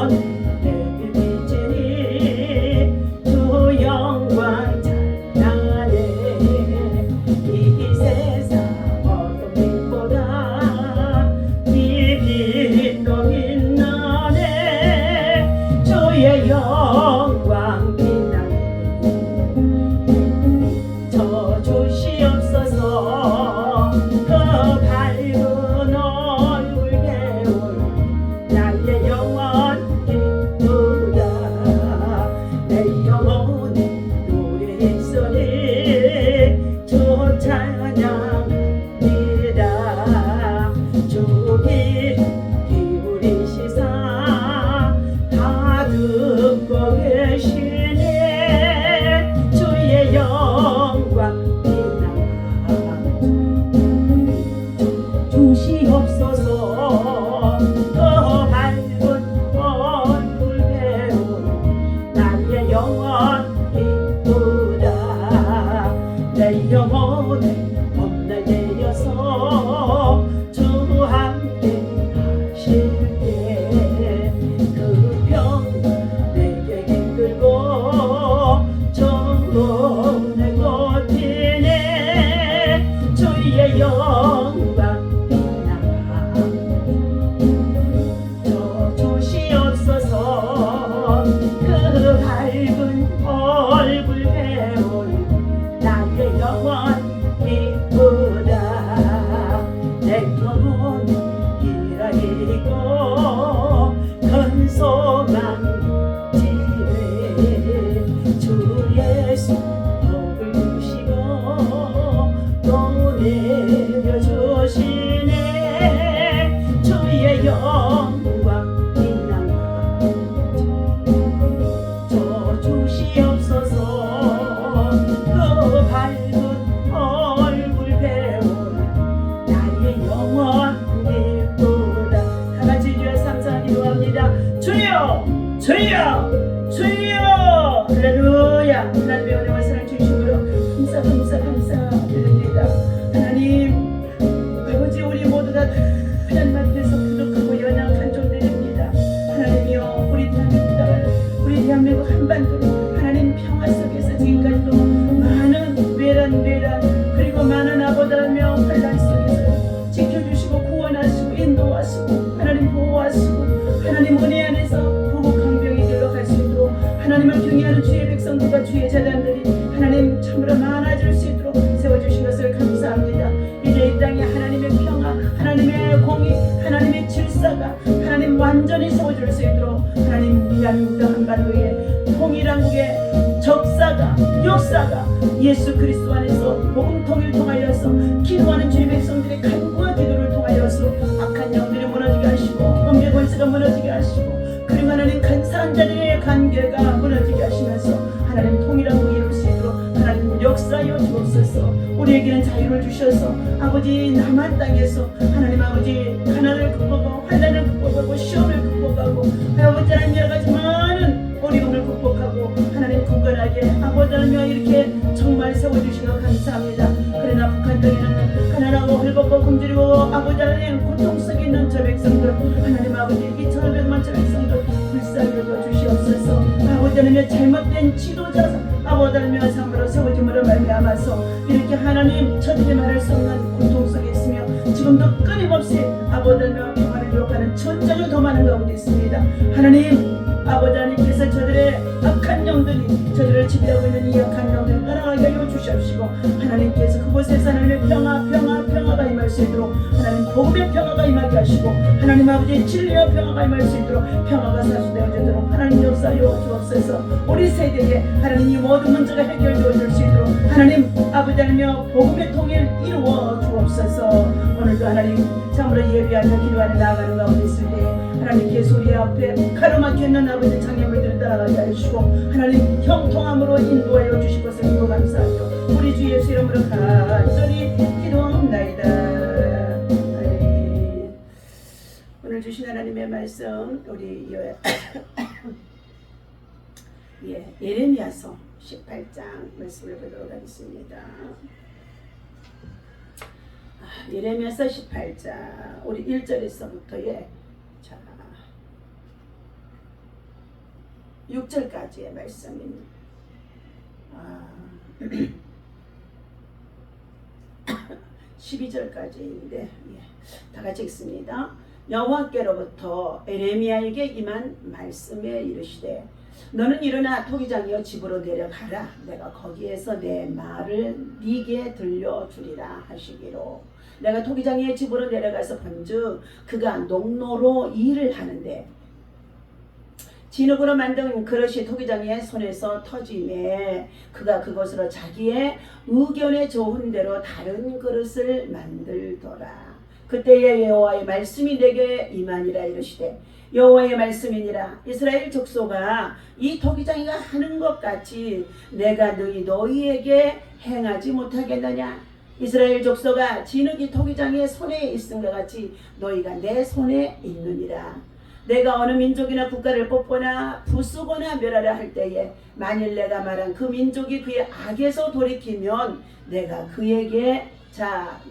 내게 비치니 주 영광 찬양하네. 이 세상 어떤 빛보다 이 빛도 빛나네. 주의 영광 빛나네. 저 주시옵소서 그 밝은 얼굴 배울 나의 영원 기쁘다. 내 영혼의 노래소리 주 찬양합니다. 주 귀 기울이시사 다 듣고 계시네. 주의 영광 빛나 주시옵소서 그 밝은 얼굴 배운 나의 영원 기쁘다. 내 영혼의 봄날 되어서 주 함께 하실게. 그 평 내게 이끌고 내 꽃이네. 주의 영광 빛나 저 주시옵소서 그 밝은 얼굴 배운 나의 영원 기쁘다. 내 영혼 기다리고 큰 소망 지네. 주 예수 복을 주시고 또 내려주시네. 주의 영광 빛나 저 주시옵소서 그 밝은 얼굴 배운 나의 영원 기쁘다. 다같이 주여 삼사하기로 합니다. 주여 주여 주여. 할렐루야. 하나님의 은혜와 사랑 주심으로 감사드립니다. 하나님 아버지, 우리 모두 다 하나님 앞에서 부족하고 연약한 존재입니다. 하나님이여, 우리 대한민국 한반도를 하나님 평화 속에서 지금까지도 많은 외란 그리고 많은 아버지라며 환란 속에서 지켜주시고 구원하시고 인도하시고 하나님 보호하시고 하나님 은혜 안에서 부부 강병이 들어갈 수 있도록 하나님을 경외하는 주의 백성들과 주의 자단들이 하나님 참으로 많아질 수 있도록 세워주신 것을 감사합니다. 이제 이 땅에 하나님의 평화, 하나님의 공의, 하나님의 질서가 하나님 완전히 세워질 수 있도록 하나님 대한민국 한반도의 통일한국의 역사가 예수 그리스도 안에서 복음 통일 통하여서 기도하는 주의 백성들의 간구와 기도를 통하여서 악한 영들이 무너지게 하시고 음의 권세가 무너지게 하시고 그리고 하나님 간사한 자들의 관계가 무너지게 하시면서 하나님 통일한국이 이룰 수 있도록 하나님 역사하여 주옵소서. 우리에게는 자유를 주셔서 아버지 남한 땅에서 하나님 아버지 가난을 극복하고 환난을 극복하고 시험을 극복하고 아버지 하나님 여러 가지 많은 어려움을 극복하고 하나님 굳건하게 아버지 하나님 이렇게 정말 세워주신 것 감사합니다. 그러나 북한 땅에는 가난하고 헐벗고 굶주리고 아버지 하나님 고통 속에 있는 저 백성들 하나님 아버지 2,500만 저 백성들 불쌍히 여겨 주시옵소서. 아버지 하나님 잘못된 지도자 아버지 하나님 상으로 세워짐으로 말미암아서 이렇게 하나님 저들이 말할 수 없는 고통 속에 있으며 지금도 끊임없이 아버지 하나님 평화를 유혹하는 전쟁을 더 많은 가운데 있습니다. 하나님 아버지 하나님께서 저들의 악한 영들이 저들을 지배하고 있는 이 악한 영들을 떠나가게 하여 주시옵시고 하나님께서 그곳에서 하나님의 평화가 임할 수 있도록 하나님 복음의 평화가 임하게 하시고 하나님 아버지 진리의 평화가 임할 수 있도록 평화가 사수되어지도록 하나님 역사하여 주옵소서. 우리 세대에 하나님 이 모든 문제가 해결되어질 수 있도록 하나님 아버지 하나님여 복음의 통일 이루어 주옵소서. 오늘도 하나님 참으로 예배하며 기도하며 나아가는 가운데 있을 때 하나님께서 우리 앞에 가로막혀있는 아버지 장애물들을 따라가게 하시고 하나님 형통함으로 인도하여 주실 것을 믿고 감사하며 우리 주 예수 이름으로 간절히 기도하옵나이다. 아멘. 오늘 주신 하나님의 말씀 우리 예레미야서 18장 말씀을 보도록 하겠습니다. 예레미야서 18장 우리 1절에서부터의 6절까지의 말씀입니다. 12절까지인데 다 같이 읽습니다. 여호와께로부터 에레미야에게 임한 말씀에 이르시되 너는 일어나 토기장이여 집으로 내려가라. 내가 거기에서 내 말을 네게 들려주리라 하시기로. 내가 토기장이의 집으로 내려가서 본즉 그가 농로로 일을 하는데 진흙으로 만든 그릇이 토기장이의 손에서 터지매 그가 그것으로 자기의 의견에 좋은 대로 다른 그릇을 만들더라. 그때에 여호와의 말씀이 내게 임하니라. 이르시되 여호와의 말씀이니라. 이스라엘 족속아, 이 토기장이가 하는 것 같이 내가 너희에게 행하지 못하겠느냐. 이스라엘 족속아, 진흙이 토기장이의 손에 있음과 같이 너희가 내 손에 있느니라. 내가 어느 민족이나 국가를 뽑거나 부수거나 멸하려 할 때에 만일 내가 말한 그 민족이 그의 악에서 돌이키면 내가 그에게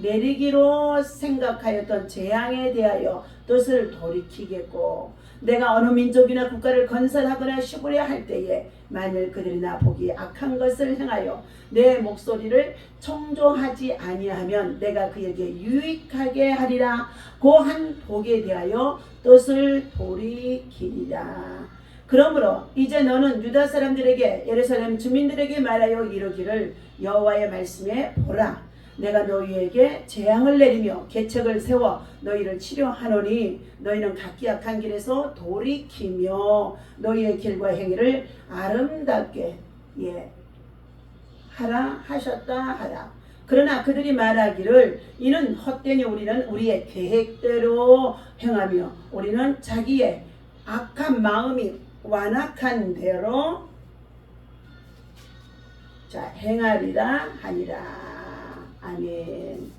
내리기로 생각하였던 재앙에 대하여 뜻을 돌이키겠고, 내가 어느 민족이나 국가를 건설하거나 시부려 할 때에 만일 그들이 나 보기 악한 것을 행하여 내 목소리를 청종하지 아니하면 내가 그에게 유익하게 하리라. 고한 복에 대하여 뜻을 돌이키리라. 그러므로 이제 너는 유다 사람들에게 예루살렘 주민들에게 말하여 이르기를 여호와의 말씀에 보라. 내가 너희에게 재앙을 내리며 계책을 세워 너희를 치료하노니 너희는 각기 악한 길에서 돌이키며 너희의 길과 행위를 아름답게 하라 하셨다 하라. 그러나 그들이 말하기를 이는 헛되니 우리는 우리의 계획대로 행하며 우리는 자기의 악한 마음이 완악한 대로 행하리라 하니라. 아멘.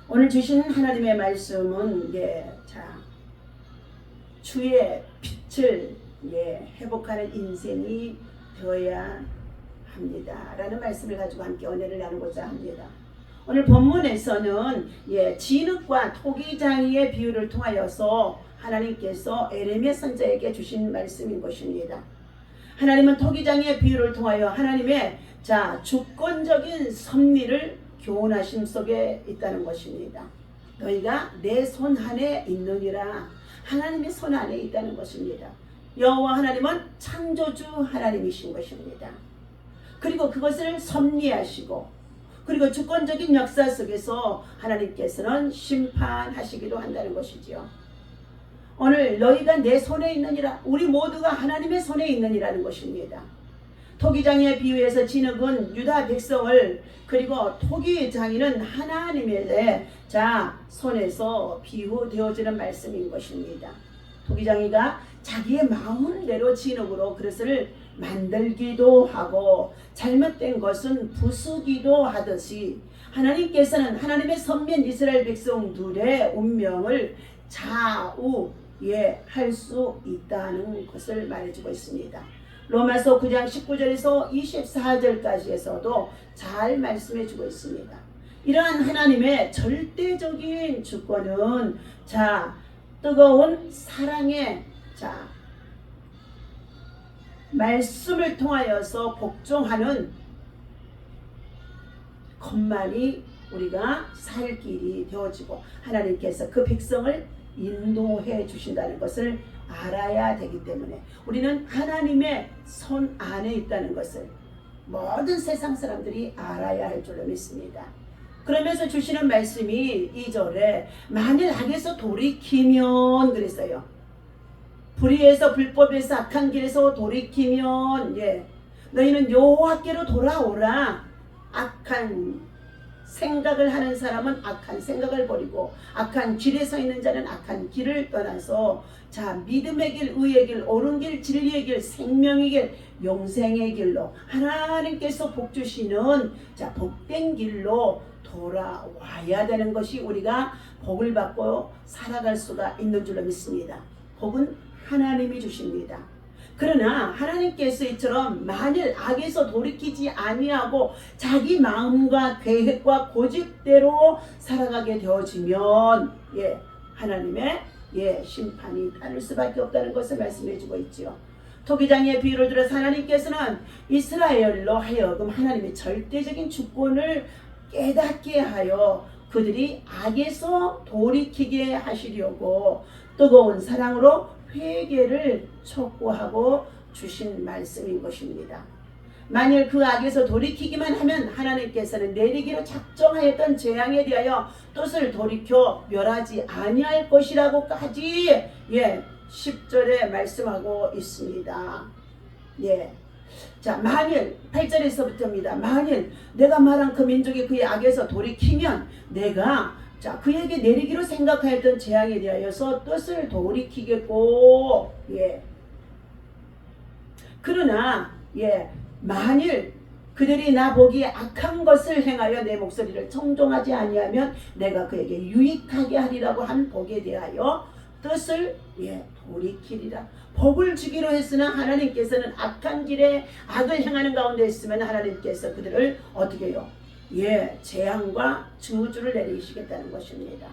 오늘 주신 하나님의 말씀은 주의 빛을 회복하는 인생이 되어야 합니다. 라는 말씀을 가지고 함께 은혜를 나누고자 합니다. 오늘 본문에서는 진흙과 토기장이의 비유를 통하여서 하나님께서 에레미야 선지자에게 주신 말씀인 것입니다. 하나님은 토기장이의 비유를 통하여 하나님의 주권적인 섭리를 교훈하심 속에 있다는 것입니다. 너희가 내 손 안에 있느니라. 하나님의 손 안에 있다는 것입니다. 여호와 하나님은 창조주 하나님이신 것입니다. 그리고 그것을 섭리하시고 그리고 주권적인 역사 속에서 하나님께서는 심판하시기도 한다는 것이지요. 오늘 너희가 내 손에 있느니라. 우리 모두가 하나님의 손에 있느니라는 것입니다. 토기장이의 비유에서 진흙은 유다 백성을 그리고 토기장이는 하나님의 손에서 비유되어지는 말씀인 것입니다. 토기장이가 자기의 마음대로 진흙으로 그릇을 만들기도 하고 잘못된 것은 부수기도 하듯이 하나님께서는 하나님의 선민 이스라엘 백성들의 운명을 좌우할 수 있다는 것을 말해주고 있습니다. 로마서 9장 19절에서 24절까지에서도 잘 말씀해주고 있습니다. 이러한 하나님의 절대적인 주권은 뜨거운 사랑의 말씀을 통하여서 복종하는 것만이 우리가 살 길이 되어지고 하나님께서 그 백성을 인도해 주신다는 것을 알아야 되기 때문에 우리는 하나님의 손 안에 있다는 것을 모든 세상 사람들이 알아야 할 줄로 믿습니다. 그러면서 주시는 말씀이 2절에 만일 악에서 돌이키면 그랬어요. 불의에서 불법에서 악한 길에서 돌이키면 너희는 여호와께로 돌아오라. 악한 생각을 하는 사람은 악한 생각을 버리고 악한 길에 서 있는 자는 악한 길을 떠나서 믿음의 길, 의의 길, 옳은 길, 진리의 길, 생명의 길, 영생의 길로 하나님께서 복 주시는 복된 길로 돌아와야 되는 것이 우리가 복을 받고 살아갈 수가 있는 줄로 믿습니다. 복은 하나님이 주십니다. 그러나 하나님께서 이처럼 만일 악에서 돌이키지 아니하고 자기 마음과 계획과 고집대로 살아가게 되어지면 하나님의 심판이 따를 수밖에 없다는 것을 말씀해주고 있지요. 토기장의 비유를 들어서 하나님께서는 이스라엘로 하여금 하나님의 절대적인 주권을 깨닫게 하여 그들이 악에서 돌이키게 하시려고 뜨거운 사랑으로 회개를 촉구하고 주신 말씀인 것입니다. 만일 그 악에서 돌이키기만 하면 하나님께서는 내리기로 작정하였던 재앙에 대하여 뜻을 돌이켜 멸하지 아니할 것이라고까지 10절에 말씀하고 있습니다. 자, 만일 8절에서부터입니다. 만일 내가 말한 그 민족이 그의 악에서 돌이키면 내가 그에게 내리기로 생각하였던 재앙에 대하여서 뜻을 돌이키겠고 그러나 만일 그들이 나 보기에 악한 것을 행하여 내 목소리를 청종하지 아니하면 내가 그에게 유익하게 하리라고 한 복에 대하여 뜻을 돌이키리라. 복을 주기로 했으나 하나님께서는 악한 길에 악을 행하는 가운데 있으면 하나님께서 그들을 어떻게 해요? 재앙과 저주를 내리시겠다는 것입니다.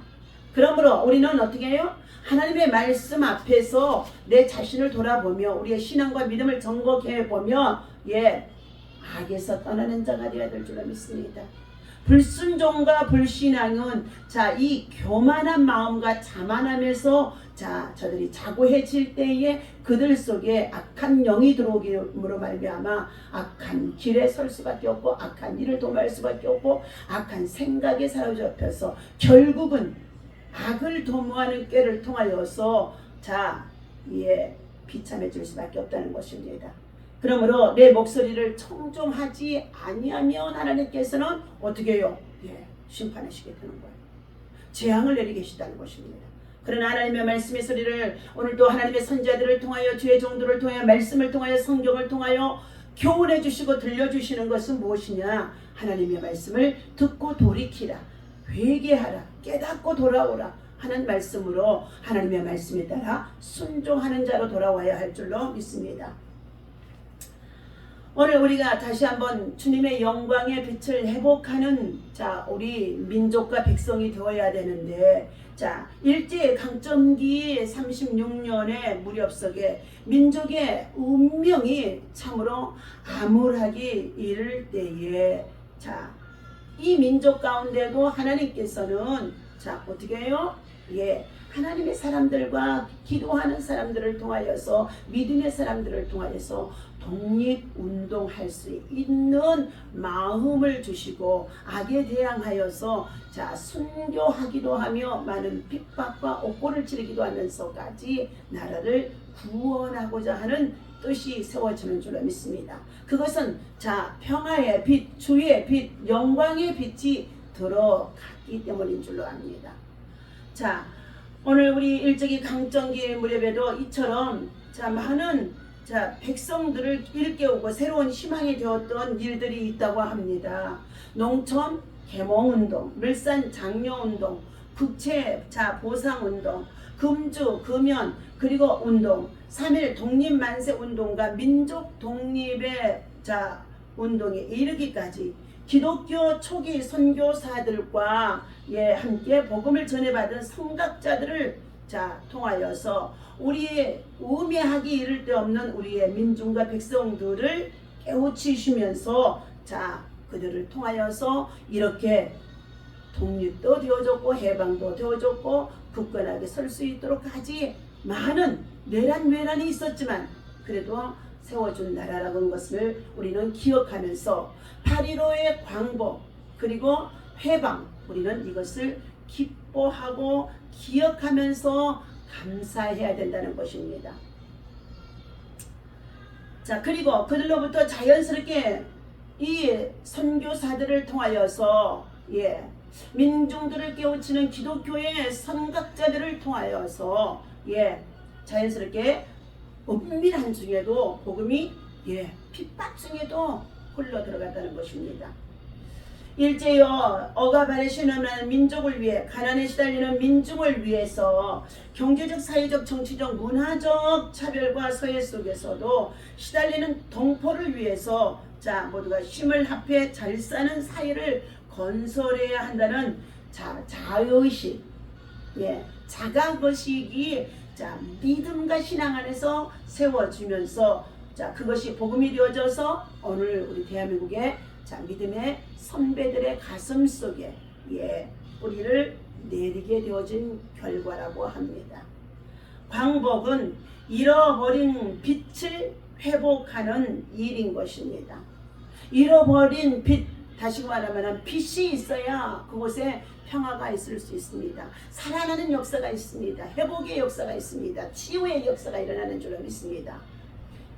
그러므로 우리는 어떻게 해요? 하나님의 말씀 앞에서 내 자신을 돌아보며 우리의 신앙과 믿음을 점검해보며 악에서 떠나는 자가 되어야 될 줄로 믿습니다. 불순종과 불신앙은 이 교만한 마음과 자만함에서 저들이 자고해질 때에 그들 속에 악한 영이 들어오기로 말미암아 악한 길에 설 수밖에 없고 악한 일을 도모할 수밖에 없고 악한 생각에 사로잡혀서 결국은 악을 도모하는 꾀를 통하여서 비참해질 수밖에 없다는 것입니다. 그러므로 내 목소리를 청종하지 아니하면 하나님께서는 어떻게 해요? 심판하시게 되는 거예요. 재앙을 내리게 하시다는 것입니다. 그러나 하나님의 말씀의 소리를 오늘도 하나님의 선지자들을 통하여 주의 종들을 통하여 말씀을 통하여 성경을 통하여 교훈해 주시고 들려주시는 것은 무엇이냐? 하나님의 말씀을 듣고 돌이키라, 회개하라, 깨닫고 돌아오라 하는 말씀으로 하나님의 말씀에 따라 순종하는 자로 돌아와야 할 줄로 믿습니다. 오늘 우리가 다시 한번 주님의 영광의 빛을 회복하는 우리 민족과 백성이 되어야 되는데 일제 강점기 36년의 무렵석에 민족의 운명이 참으로 암울하게 이를 때에 이 민족 가운데도 하나님께서는 어떻게 해요? 하나님의 사람들과 기도하는 사람들을 통하여서 믿음의 사람들을 통하여서 독립운동할 수 있는 마음을 주시고 악에 대항하여서 순교하기도 하며 많은 핍박과 옥고를 치르기도 하면서까지 나라를 구원하고자 하는 뜻이 세워지는 줄로 믿습니다. 그것은 평화의 빛, 주의 빛, 영광의 빛이 들어갔기 때문인 줄로 압니다. 오늘 우리 일제기 강점기 무렵에도 이처럼 많은 백성들을 일깨우고 새로운 희망이 되었던 일들이 있다고 합니다. 농촌 계몽운동, 물산 장려운동, 국채 보상운동, 금주 금연 그리고 운동, 3.1 독립만세운동과 민족 독립의 운동에 이르기까지 기독교 초기 선교사들과 함께 복음을 전해받은 성각자들을 통하여서 우리의 우매하기 이를 데 없는 우리의 민중과 백성들을 깨우치시면서 그들을 통하여서 이렇게 독립도 되어졌고 해방도 되어졌고 굳건하게 설 수 있도록 하지 많은 내란외란이 있었지만 그래도 세워준 나라라는 것을 우리는 기억하면서 8.15의 광복 그리고 해방 우리는 이것을 기뻐하고 기억하면서 감사해야 된다는 것입니다. 그리고 그들로부터 자연스럽게 이 선교사들을 통하여서 민중들을 깨우치는 기독교의 선각자들을 통하여서 자연스럽게 은밀한 중에도 복음이 핍박 중에도 흘러 들어갔다는 것입니다. 일제여 억압아래 신음하는 민족을 위해 가난에 시달리는 민중을 위해서 경제적, 사회적, 정치적, 문화적 차별과 서해 속에서도 시달리는 동포를 위해서 모두가 힘을 합해 잘 사는 사회를 건설해야 한다는 자의식 자가 것이기 자 믿음과 신앙 안에서 세워주면서 자 그것이 복음이 되어져서 오늘 우리 대한민국의 자 믿음의 선배들의 가슴 속에 뿌리를 내리게 되어진 결과라고 합니다. 광복은 잃어버린 빛을 회복하는 일인 것입니다. 잃어버린 빛, 다시 말하면 빛이 있어야 그곳에 평화가 있을 수 있습니다. 살아나는 역사가 있습니다. 회복의 역사가 있습니다. 치유의 역사가 일어나는 줄로 믿습니다.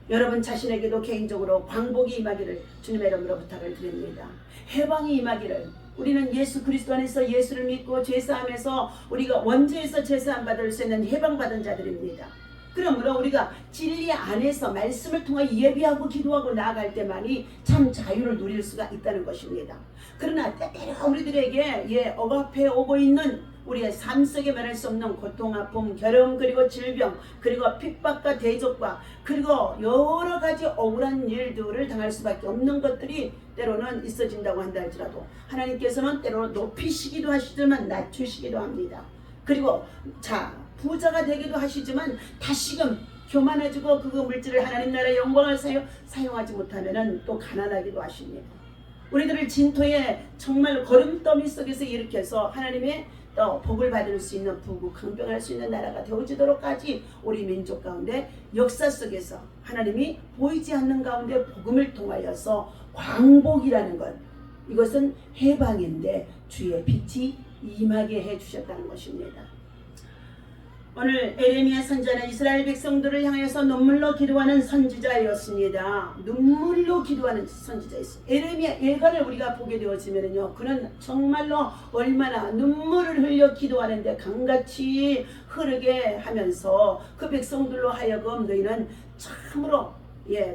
여러분 자신에게도 개인적으로 광복이 임하기를 주님의 이름으로 부탁을 드립니다. 해방이 임하기를. 우리는 예수 그리스도 안에서 예수를 믿고 죄사함에서 우리가 원죄에서 죄사함 받을 수 있는 해방받은 자들입니다. 그러므로 우리가 진리 안에서 말씀을 통해 예비하고 기도하고 나아갈 때만이 참 자유를 누릴 수가 있다는 것입니다. 그러나 때때로 우리들에게 억압해 오고 있는 우리의 삶 속에 말할 수 없는 고통, 아픔, 결혼, 그리고 질병, 그리고 핍박과 대적과 그리고 여러 가지 억울한 일들을 당할 수밖에 없는 것들이 때로는 있어진다고 한다 할지라도 하나님께서는 때로 높이시기도 하시지만 낮추시기도 합니다. 그리고 부자가 되기도 하시지만 다시금 교만해지고 그 물질을 하나님 나라의 영광을 사용하지 못하면 또 가난하기도 하십니다. 우리들을 진토의 정말 거름더미 속에서 일으켜서 하나님의 또 복을 받을 수 있는 부귀 강병할 수 있는 나라가 되어지도록까지 우리 민족 가운데 역사 속에서 하나님이 보이지 않는 가운데 복음을 통하여서 광복이라는 것, 이것은 해방인데 주의 빛이 임하게 해주셨다는 것입니다. 오늘 에레미야 선지자는 이스라엘 백성들을 향해서 눈물로 기도하는 선지자였습니다. 눈물로 기도하는 선지자였습니다. 에레미야 예가를 우리가 보게 되어지면요, 그는 정말로 얼마나 눈물을 흘려 기도하는데 강같이 흐르게 하면서 그 백성들로 하여금 너희는 참으로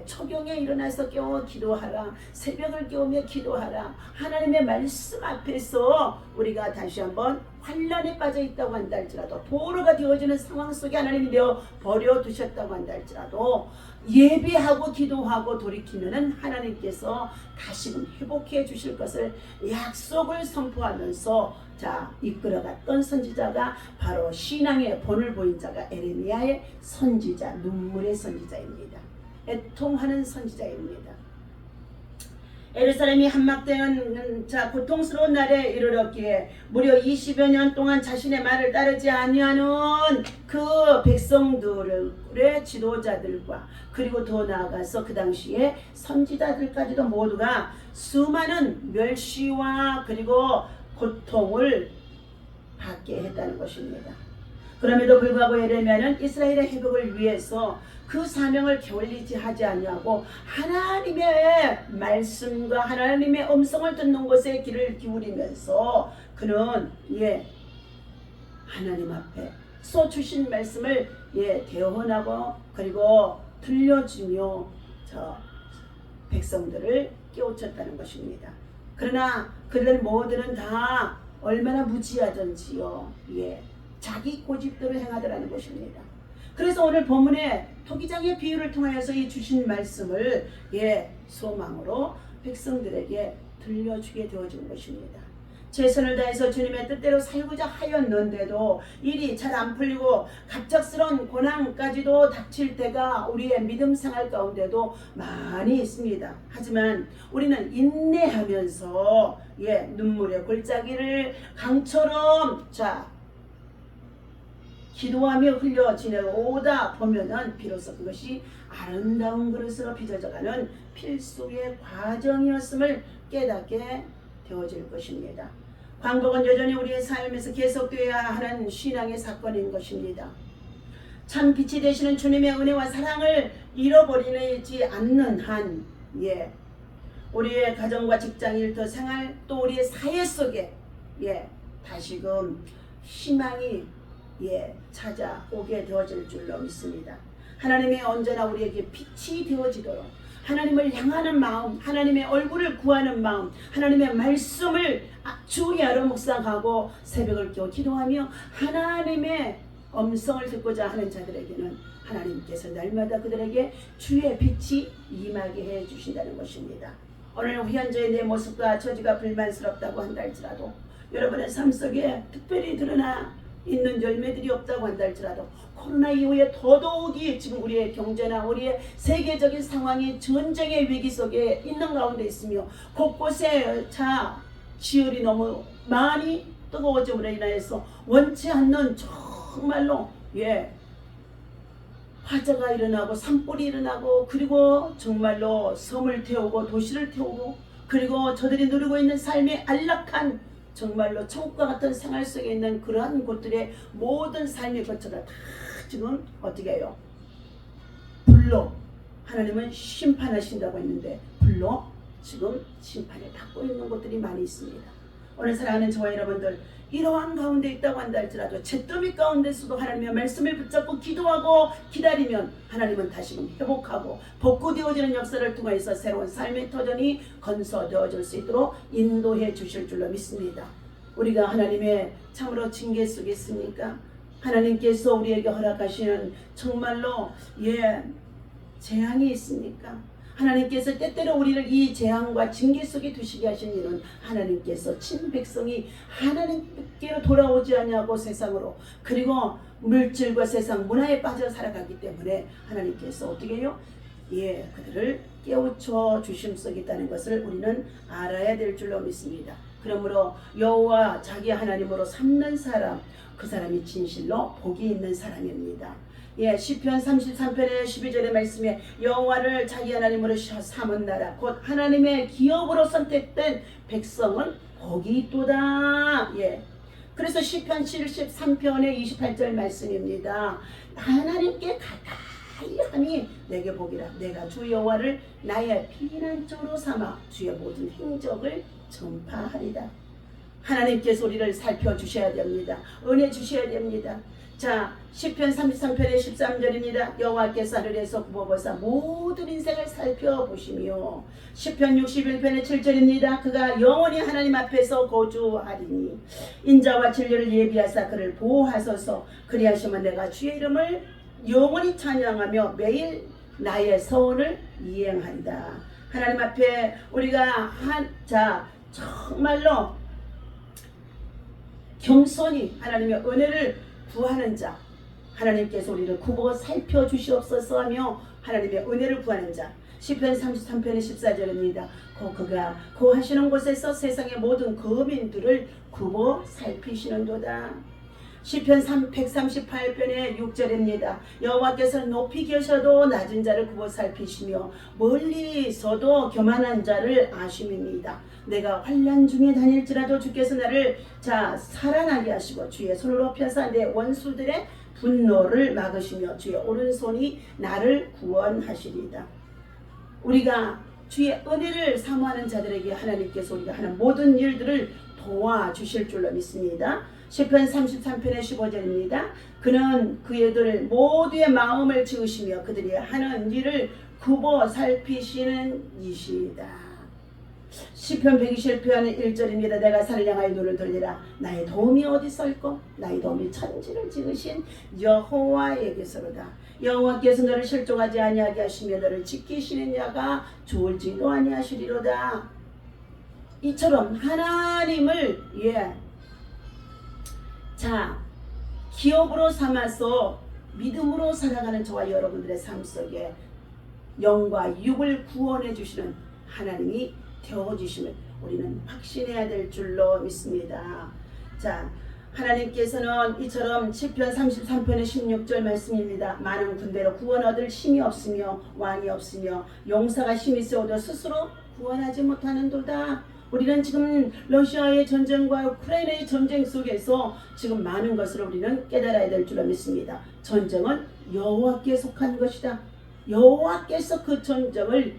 초경에 일어나서 깨워 기도하라. 새벽을 깨우며 기도하라. 하나님의 말씀 앞에서 우리가 다시 한번 환란에 빠져 있다고 한다 할지라도 포로가 되어지는 상황 속에 하나님이 되어 버려두셨다고 한다 할지라도 예비하고 기도하고 돌이키면은 하나님께서 다시금 회복해 주실 것을 약속을 선포하면서 이끌어갔던 선지자가 바로 신앙의 본을 보인 자가 에레미야의 선지자, 눈물의 선지자입니다. 애통하는 선지자입니다. 예루살렘이 함락되는 고통스러운 날에 이르렀기에 무려 20여 년 동안 자신의 말을 따르지 아니하는 그 백성들의 지도자들과 그리고 더 나아가서 그 당시에 선지자들까지도 모두가 수많은 멸시와 그리고 고통을 받게 했다는 것입니다. 그럼에도 불구하고 에레미야는 이스라엘의 회복을 위해서 그 사명을 게을리지 하지 아니하고 하나님의 말씀과 하나님의 음성을 듣는 곳에 귀를 기울이면서 그는 하나님 앞에 쏘주신 말씀을 대언하고 그리고 들려주며 백성들을 깨우쳤다는 것입니다. 그러나 그들 모두는 다 얼마나 무지하던지요. 자기 고집대로 행하더라는 것입니다. 그래서 오늘 본문에 토기장의 비유를 통하여서 이 주신 말씀을 소망으로 백성들에게 들려주게 되어진 것입니다. 최선을 다해서 주님의 뜻대로 살고자 하였는데도 일이 잘 안 풀리고 갑작스러운 고난까지도 닥칠 때가 우리의 믿음 생활 가운데도 많이 있습니다. 하지만 우리는 인내하면서 눈물의 골짜기를 강처럼 기도하며 흘려 지내오다 보면은 비로소 그것이 아름다운 그릇으로 빚어져가는 필수의 과정이었음을 깨닫게 되어질 것입니다. 광복은 여전히 우리의 삶에서 계속되어야 하는 신앙의 사건인 것입니다. 참 빛이 되시는 주님의 은혜와 사랑을 잃어버리지 않는 한 우리의 가정과 직장, 일터, 생활 또 우리의 사회 속에 다시금 희망이 찾아오게 되어질 줄로 믿습니다. 하나님의 언제나 우리에게 빛이 되어지도록 하나님을 향하는 마음, 하나님의 얼굴을 구하는 마음, 하나님의 말씀을 주야로 묵상하고 새벽을 깨워 기도하며 하나님의 음성을 듣고자 하는 자들에게는 하나님께서 날마다 그들에게 주의 빛이 임하게 해주신다는 것입니다. 오늘 현재의 내 모습과 처지가 불만스럽다고 한다 할지라도 여러분의 삶 속에 특별히 드러나 있는 열매들이 없다고 한다 할지라도 코로나 이후에 더더욱이 지금 우리의 경제나 우리의 세계적인 상황이 전쟁의 위기 속에 있는 가운데 있으며 곳곳에 지열이 너무 많이 뜨거워짐으로 인하여서 원치 않는 정말로 화재가 일어나고 산불이 일어나고 그리고 정말로 섬을 태우고 도시를 태우고 그리고 저들이 누리고 있는 삶의 안락한 정말로 천국과 같은 생활 속에 있는 그러한 곳들의 모든 삶의 거처가 다 지금 어떻게 해요? 불로 하나님은 심판하신다고 했는데 불로 지금 심판을 받고 있는 곳들이 많이 있습니다. 오늘 사랑하는 저와 여러분들 이러한 가운데 있다고 한다 할지라도 잿더미 가운데서도 하나님의 말씀을 붙잡고 기도하고 기다리면 하나님은 다시금 회복하고 복구되어지는 역사를 통해서 새로운 삶의 터전이 건설되어질 수 있도록 인도해 주실 줄로 믿습니다. 우리가 하나님의 참으로 징계 속에 있으니까 하나님께서 우리에게 허락하시는 정말로 재앙이 있으니까 하나님께서 때때로 우리를 이 재앙과 징계 속에 두시게 하신 이유는 하나님께서 친백성이 하나님께로 돌아오지 않냐고 세상으로 그리고 물질과 세상 문화에 빠져 살아가기 때문에 하나님께서 어떻게 해요? 그들을 깨우쳐 주심 속에 있다는 것을 우리는 알아야 될 줄로 믿습니다. 그러므로 여호와 자기 하나님으로 삼는 사람 그 사람이 진실로 복이 있는 사람입니다. 시편 33편의 12절의 말씀에 여호와를 자기 하나님으로 삼은 나라 곧 하나님의 기업으로 선택된 백성은 복이 있도다. 그래서 시편 73편의 28절 말씀입니다. 하나님께 가까이 하니 내게 복이라. 내가 주 여호와를 나의 피난처로 삼아 주의 모든 행적을 전파하리다. 하나님께서 우리를 살펴주셔야 됩니다. 은혜 주셔야 됩니다. 시편 33편의 13절입니다. 여호와께서 하늘에서 굽어보사 모든 인생을 살펴보시며 시편 61편의 7절입니다. 그가 영원히 하나님 앞에서 거주하리니 인자와 진리를 예비하사 그를 보호하소서. 그리하시면 내가 주의 이름을 영원히 찬양하며 매일 나의 서원을 이행하리다. 하나님 앞에 우리가 정말로 겸손히 하나님의 은혜를 구하는 자 하나님께서 우리를 굽어 살펴주시옵소서 하며 하나님의 은혜를 구하는 자 시편 33편의 14절입니다. 그가 거하시는 곳에서 세상의 모든 거민들을 굽어 살피시는도다. 시편 138편의 6절입니다. 여호와께서 높이 계셔도 낮은 자를 굽어 살피시며 멀리서도 교만한 자를 아심입니다. 내가 환난 중에 다닐지라도 주께서 나를 살아나게 하시고 주의 손을 높여서 내 원수들의 분노를 막으시며 주의 오른손이 나를 구원하시리다. 우리가 주의 은혜를 사모하는 자들에게 하나님께서 우리가 하는 모든 일들을 도와주실 줄로 믿습니다. 시편 33편의 15절입니다. 그는 그들을 모두의 마음을 지으시며 그들이 하는 일을 굽어 살피시는 이시다. 시편 120편 1절입니다. 내가 살을 향하여 눈을 돌리라. 나의 도움이 어디서 있고 나의 도움이 천지를 지으신 여호와에게서로다. 여호와께서 너를 실족하지 아니하게 하시며 너를 지키시는 자가 졸지도 아니하시리로다. 이처럼 하나님을 기업으로 삼아서 믿음으로 살아가는 저와 여러분들의 삶 속에 영과 육을 구원해 주시는 하나님이 되어주심을 우리는 확신해야 될 줄로 믿습니다. 하나님께서는 이처럼 시편 33편의 16절 말씀입니다. 많은 군대로 구원 얻을 힘이 없으며 왕이 없으며 용사가 힘이 있어도 스스로 구원하지 못하는도다. 우리는 지금 러시아의 전쟁과 우크라이나의 전쟁 속에서 지금 많은 것을 우리는 깨달아야 될 줄로 믿습니다. 전쟁은 여호와께 속한 것이다. 여호와께서 그 전쟁을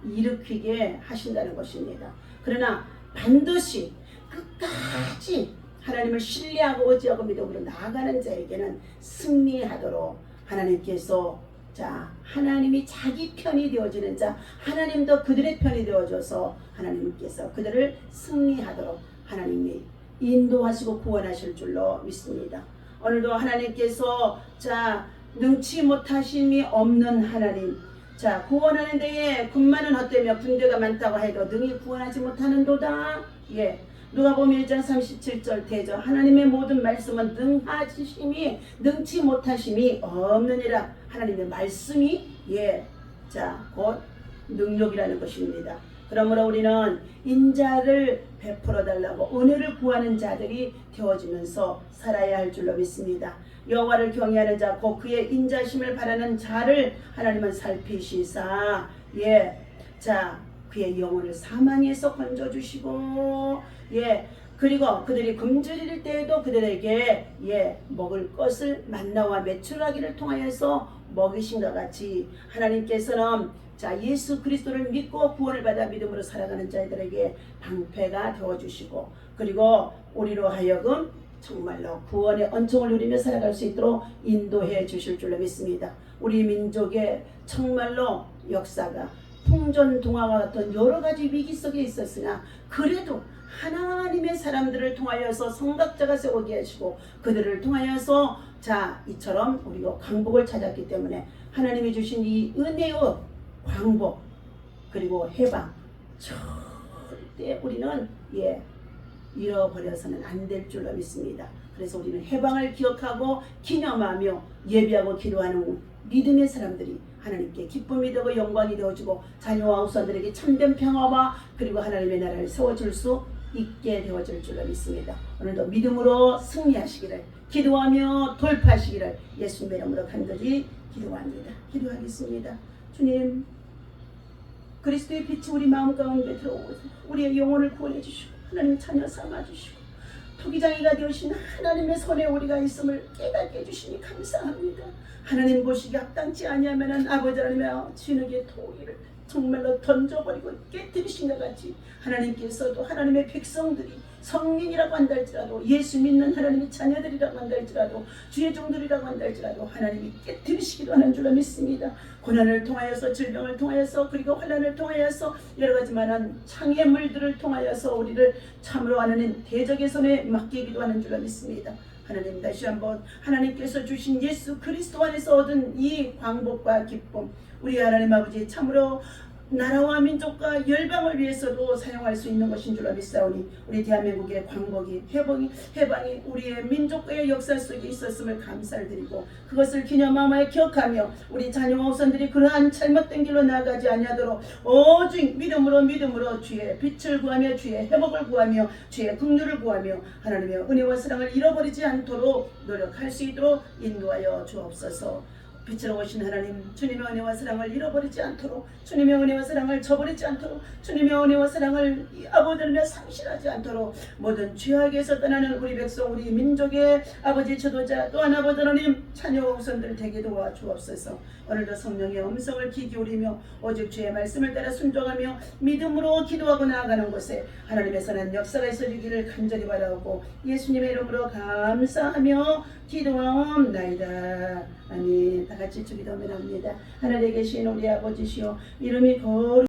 일으키게 하신다는 것입니다. 그러나 반드시 끝까지 하나님을 신뢰하고 의지하고 믿음으로 나아가는 자에게는 승리하도록 하나님께서 하나님이 자기 편이 되어지는 자 하나님도 그들의 편이 되어줘서 하나님께서 그들을 승리하도록 하나님이 인도하시고 구원하실 줄로 믿습니다. 오늘도 하나님께서 능치 못하심이 없는 하나님 구원하는 데에 군마는 헛되며 군대가 많다고 해도 능히 구원하지 못하는도다. 누가복음 1장 37절 대저 하나님의 모든 말씀은 능하심이 능치 못하심이 없느니라. 하나님의 말씀이 곧 능력이라는 것입니다. 그러므로 우리는 인자를 베풀어 달라고 은혜를 구하는 자들이 되어지면서 살아야 할 줄로 믿습니다. 여호와를 경외하는 자 곧 그의 인자심을 바라는 자를 하나님은 살피시사 그의 영혼을 사망에서 건져주시고 그리고 그들이 굶주릴 때에도 그들에게 먹을 것을 만나와 메추라기를 통하여서 먹이신 것 같이 하나님께서는 예수 그리스도를 믿고 구원을 받아 믿음으로 살아가는 자들에게 방패가 되어주시고 그리고 우리로 하여금 정말로 구원의恩寵을 누리며 살아갈 수 있도록 인도해 주실 줄로 믿습니다. 우리 민족의 정말로 역사가 풍전등화와 같은 여러 가지 위기 속에 있었으나 그래도 하나님의 사람들을 통하여서 성각자가 세우게 하시고 그들을 통하여서 이처럼 우리가 광복을 찾았기 때문에 하나님이 주신 이 은혜의 광복 그리고 해방 절대 우리는 잃어버려서는 안 될 줄로 믿습니다. 그래서 우리는 해방을 기억하고 기념하며 예비하고 기도하는 믿음의 사람들이 하나님께 기쁨이 되고 영광이 되어주고 자녀와 후손들에게 참된 평화와 그리고 하나님의 나라를 세워줄 수 있게 되어질 줄로 믿습니다. 오늘도 믿음으로 승리하시기를 기도하며 돌파하시기를 예수님의 이름으로 간절히 기도합니다. 기도하겠습니다. 주님, 그리스도의 빛이 우리 마음 가운데 들어오고 우리의 영혼을 구원해 주시고 하나님 자녀 삼아 주시고 토기장이가 되으신 하나님의 손에 우리가 있음을 깨닫게 해주시니 감사합니다. 하나님 보시기 합당치 아니하면 아버지 하나님의 진흙의 토기를 정말로 던져버리고 깨뜨리신 것 같이 하나님께서도 하나님의 백성들이 성민이라고 한다 할지라도 예수 믿는 하나님의 자녀들이라고 한다 할지라도 주의 종들이라고 한다 할지라도 하나님이 깨뜨리시기도 하는 줄로 믿습니다. 고난을 통하여서 질병을 통하여서 그리고 환난을 통하여서 여러 가지 많은 창의 물들을 통하여서 우리를 참으로 하나님 대적의 손에 맡기기도 하는 줄로 믿습니다. 하나님 다시 한번 하나님께서 주신 예수 그리스도 안에서 얻은 이 광복과 기쁨 우리 하나님 아버지 참으로 나라와 민족과 열방을 위해서도 사용할 수 있는 것인 줄 믿사오니 우리 대한민국의 광복이 해방이 우리의 민족과의 역사 속에 있었음을 감사를 드리고 그것을 기념하며 기억하며 우리 자녀와 후손들이 그러한 잘못된 길로 나아가지 아니하도록 오직 믿음으로 주의 빛을 구하며 주의 회복을 구하며 주의 긍휼을 구하며 하나님의 은혜와 사랑을 잃어버리지 않도록 노력할 수 있도록 인도하여 주옵소서. 빛으로 오신 하나님 주님의 은혜와 사랑을 잃어버리지 않도록 주님의 은혜와 사랑을 저버리지 않도록 주님의 은혜와 사랑을 아버지를 상실하지 않도록 모든 죄악에서 떠나는 우리 백성 우리 민족의 아버지 지도자 또한 아버지 하나님 자녀와 후손들 되게 도와주옵소서. 오늘도 성령의 음성을 귀 기울이며 오직 주의 말씀을 따라 순종하며 믿음으로 기도하고 나아가는 곳에 하나님의 선한 역사가 있어주기를 간절히 바라고 예수님의 이름으로 감사하며 기도하옵나이다. 아멘. 다같이 주기도합니다. 하늘에 계신 우리 아버지시여 이름이 거룩